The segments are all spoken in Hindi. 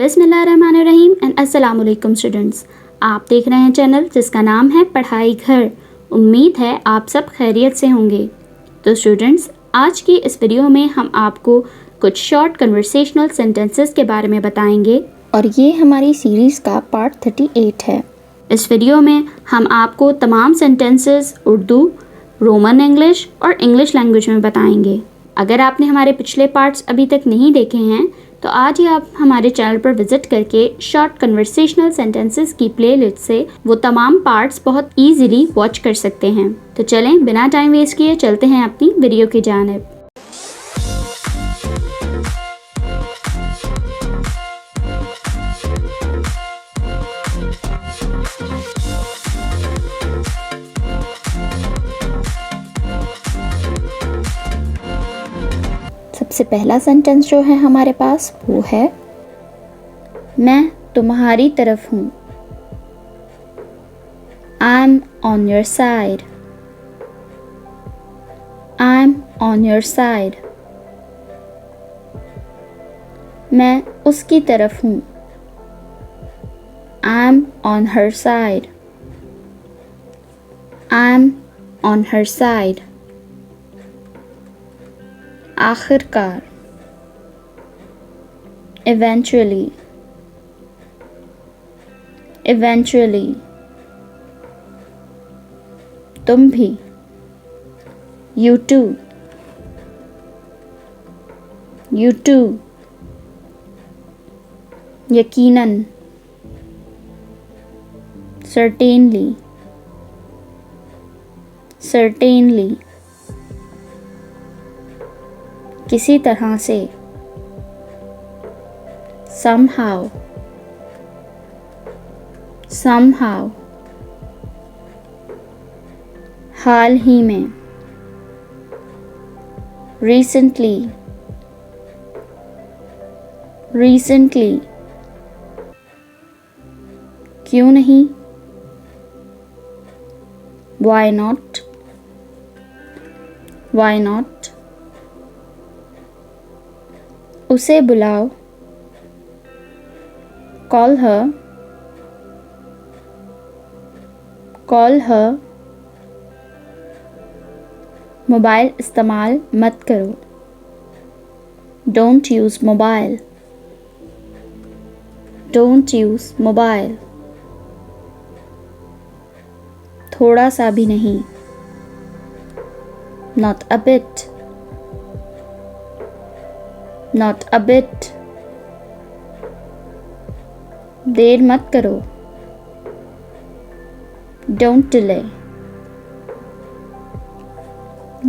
बिस्मिल्लाहिर्रहमानिर्रहीम एंड अस्सलाम वालेकुम स्टूडेंट्स। आप देख रहे हैं चैनल जिसका नाम है पढ़ाई घर। उम्मीद है आप सब खैरियत से होंगे। तो स्टूडेंट्स, आज की इस वीडियो में हम आपको कुछ शॉर्ट कन्वर्सेशनल सेंटेंसेस के बारे में बताएंगे और ये हमारी सीरीज़ का पार्ट 38 है। इस वीडियो में हम आपको तमाम सेंटेंसेस उर्दू, रोमन इंग्लिश और इंग्लिश लैंग्वेज में बताएंगे। अगर आपने हमारे पिछले पार्ट्स अभी तक नहीं देखे हैं तो आज ही आप हमारे चैनल पर विजिट करके शॉर्ट कन्वर्सेशनल सेंटेंसेस की प्लेलिस्ट से वो तमाम पार्ट्स बहुत इजीली वॉच कर सकते हैं। तो चलें बिना टाइम वेस्ट किए चलते हैं अपनी वीडियो की जानिब। सबसे पहला सेंटेंस जो है हमारे पास वो है मैं तुम्हारी तरफ हूँ। I am on your side. I am on your side. मैं उसकी तरफ हूँ। I am on her side. I am on her side. आखिरकार, eventually, eventually, तुम भी, you too, you too, यकीनन, certainly, certainly, किसी तरह से, somehow, somehow, हाल ही में, recently, recently, क्यों नहीं, why not, why not, उसे बुलाओ, call her, call her, mobile इस्तेमाल मत करो, don't use mobile, don't use mobile, थोड़ा सा भी नहीं, not a bit, not a bit, देर मत करो, don't delay,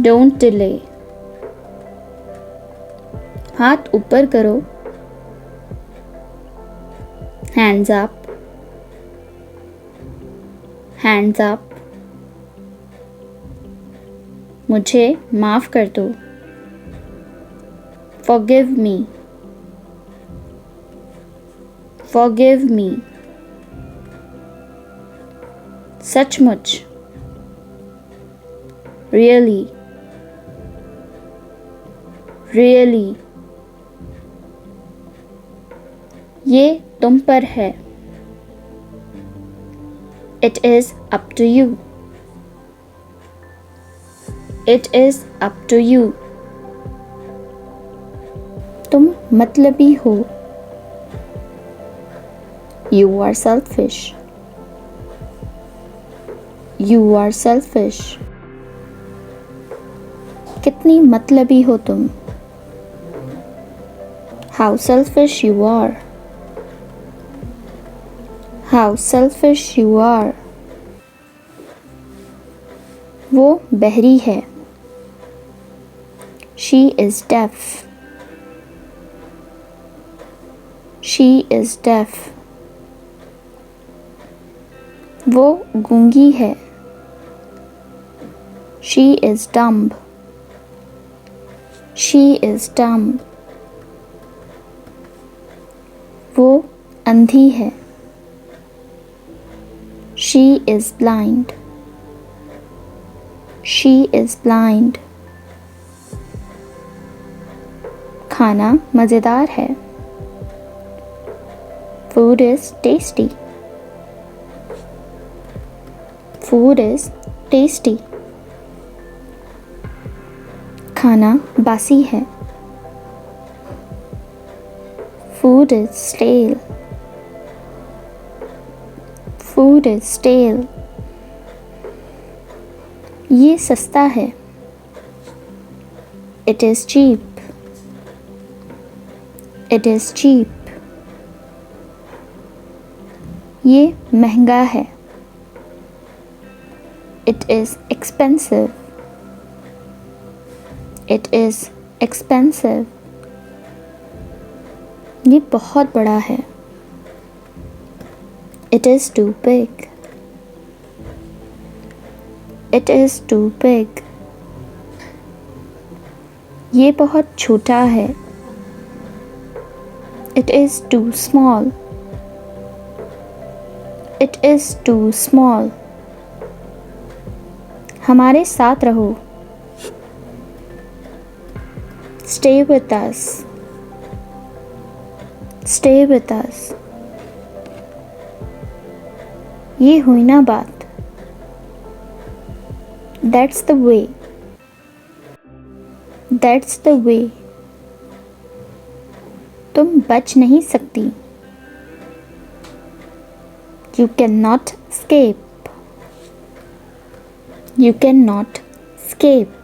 don't delay, हाथ ऊपर करो, hands up, hands up, मुझे माफ़ कर दो, forgive me, forgive me, सचमुच, really, really, ये तुम पर है, it is up to you, it is up to you, तुम मतलबी हो, you are selfish, you are selfish, कितनी मतलबी हो तुम, how selfish you are, how selfish you are, वो बहरी है, she is deaf, she is deaf, वो गूंगी है, she is dumb, she is dumb, वो अंधी है, she is blind, she is blind, खाना मज़ेदार है, Food is tasty. Food is tasty. खाना बासी है. Food is stale. Food is stale. ये सस्ता है. It is cheap. It is cheap. ये महंगा है. It is expensive. It is expensive. ये बहुत बड़ा है. It is too big. It is too big. ये बहुत छोटा है. It is too small. It is too small. हमारे साथ रहो. Stay with us. Stay with us. ये हुई ना बात. That's the way. That's the way. तुम बच नहीं सकती. You cannot escape. You cannot escape.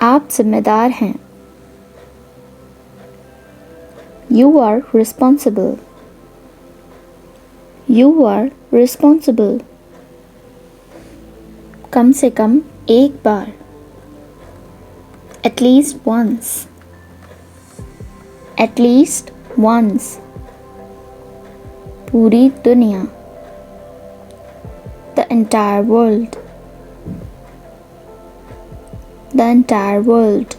आप जिम्मेदार हैं. You are responsible. You are responsible. कम से कम एक बार. At least once. At least once. पूरी दुनिया. The entire world. The entire world.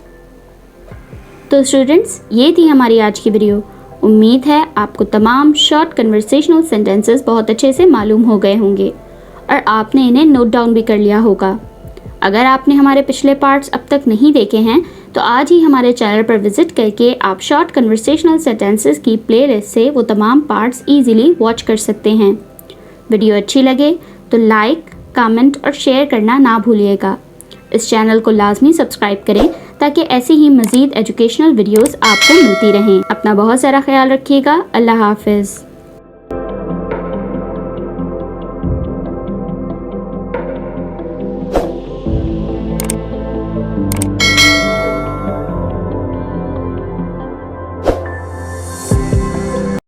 तो स्टूडेंट्स, ये थी हमारी आज की वीडियो. उम्मीद है आपको तमाम शॉर्ट कन्वर्सेशनल सेंटेंसेस बहुत अच्छे से मालूम हो गए होंगे और आपने इन्हें नोट डाउन भी कर लिया होगा. अगर आपने हमारे पिछले पार्ट्स अब तक नहीं देखे हैं तो आज ही हमारे चैनल पर विजिट करके आप शॉर्ट कन्वर्सेशनल सेंटेंसेस की प्लेलिस्ट से वो तमाम पार्ट्स इजीली वॉच कर सकते हैं. वीडियो अच्छी लगे तो लाइक, कमेंट और शेयर करना ना भूलिएगा. इस चैनल को लाजमी सब्सक्राइब करें ताकि ऐसी ही मज़ीद एजुकेशनल वीडियोस आपको मिलती रहें. अपना बहुत सारा ख्याल रखिएगा. अल्लाह हाफिज़.